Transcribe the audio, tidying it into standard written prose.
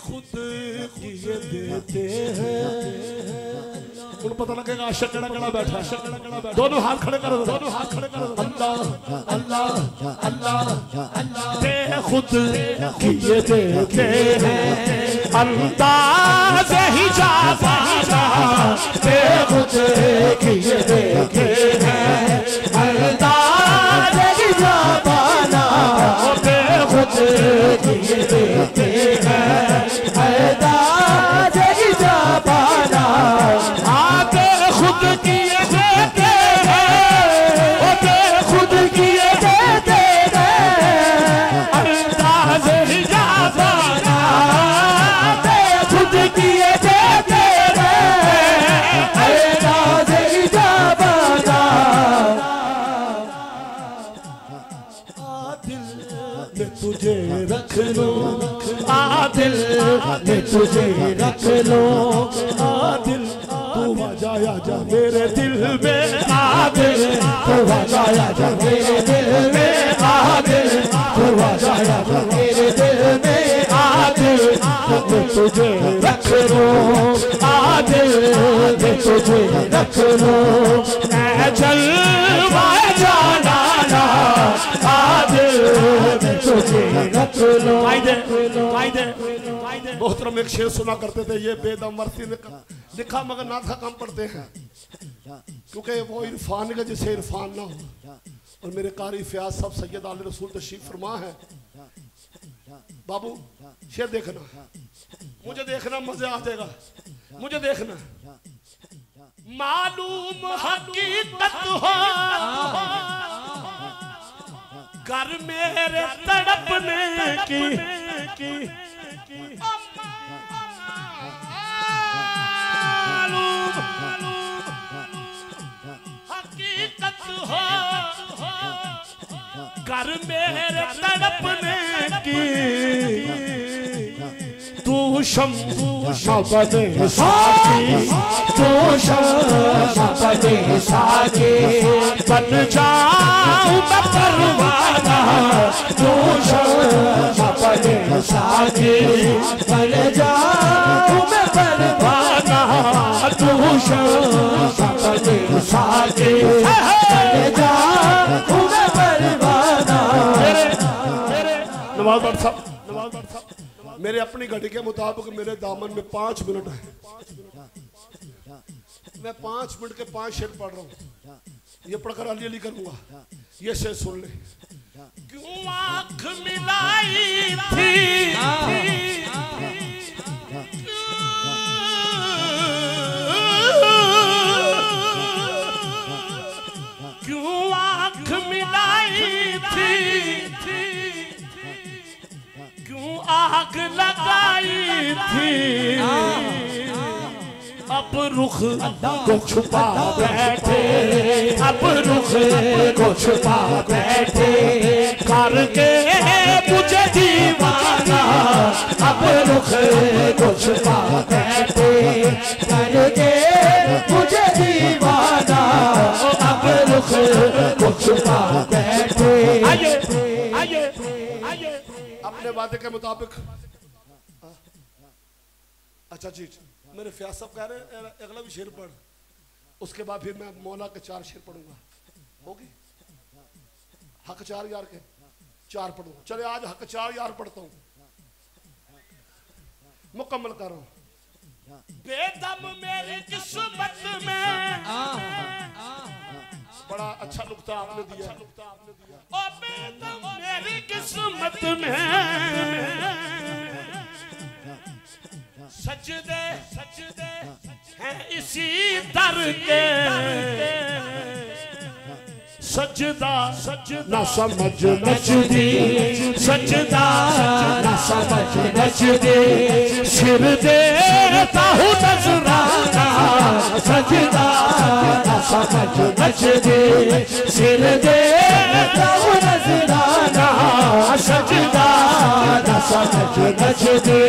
खुद किए देते हैं। उनको पता लगेगा आशिक कड़ा कड़ा बैठा है। दोनों हाथ खड़े करो, दोनों हाथ खड़े करो। अल्लाह अल्लाह अल्लाह अल्लाह खुद किए देते हैं। अंदाज़ ही जाता खुद किए देते हैं। अंदाज़ ही जाता खुद किए देते हैं। अंदाज़ ही जाता आते खुद किए देते हैं। खुद किए देते हैं। अंदाज़ ही जाता खुद किए देते हैं। अंदाज़ ही जाता तुझे रख लो आदिल ने तुझे रख लो आदिल तू बजाया जा मेरे दिल में आदिल तू बजाया जा मेरे दिल में आदिल तू बजाया जा मेरे दिल में आदिल ने तुझे रख लो आदिल ने तुझे रख लो जलवा जाना आदिल ने तुझे रख लो। मोहतरम एक शेर सुना करते थे, ये बेदम वर्सी ने लिखा मगर नाथ का काम पढ़ते हैं क्योंकि वो इरफान का जिसे इरफान ना हो। और मेरे कारी फयाज साहब सैयद आले रसूल तशरीफ फरमा है। बाबू शेर देखना, मुझे देखना मजे आ जाएगा, मुझे देखना। मालूम हकीकत हो कर मेरे तड़पने की हकीकत हो कर मेरे तड़पने की तू शम्भू शबने साकी तू शबने साकी बन जाऊं मैं परवाना तू शबने साकी बन जाऊं मैं परवाना तू शबने साकी बन जाऊं मैं परवाना। नवाज भट्ट साहब मेरे अपनी घड़ी के मुताबिक मेरे दामन में 5 मिनट है। मैं 5 मिनट के 5 शेर पढ़ रहा हूँ, ये पढ़कर अली अली करूंगा। ये शेर सुन ले। क्यों आँख मिलाई थी क्यों आँख मिलाई थी क्यों आग लगाई थी अब रुख को छुपा बैठे अब रुख को छुपा बैठे करके मुझे दीवाना अब रुख को छुपा बैठे करके मुझे दीवाना अब रुख को छुपा बैठे। आइए आइए आइए अपने वादे के मुताबिक। अच्छा जी मेरे फयाज साहब कह रहे हैं अगला भी शेर पढ़, उसके बाद फिर मैं मौला के 4 शेर पढ़ूंगा। होगी हक 4 यार के 4 पढ़ूंगा। चले आज हक 4 यार पढ़ता हूँ, मुकम्मल कर रहा हूँ। बेदम मेरी किस्मत में बड़ा अच्छा नुक्ता आपने दिया। ओ बेदम मेरी किस्मत में सजदे हैं इसी दर के सजदा ना समझ नचदी सजदा ना समझ नचदी सिर देता हूँ नजराना सजदा ना समझ नचदी सिर देता हूँ नजराना सजदा ना समझ नचदी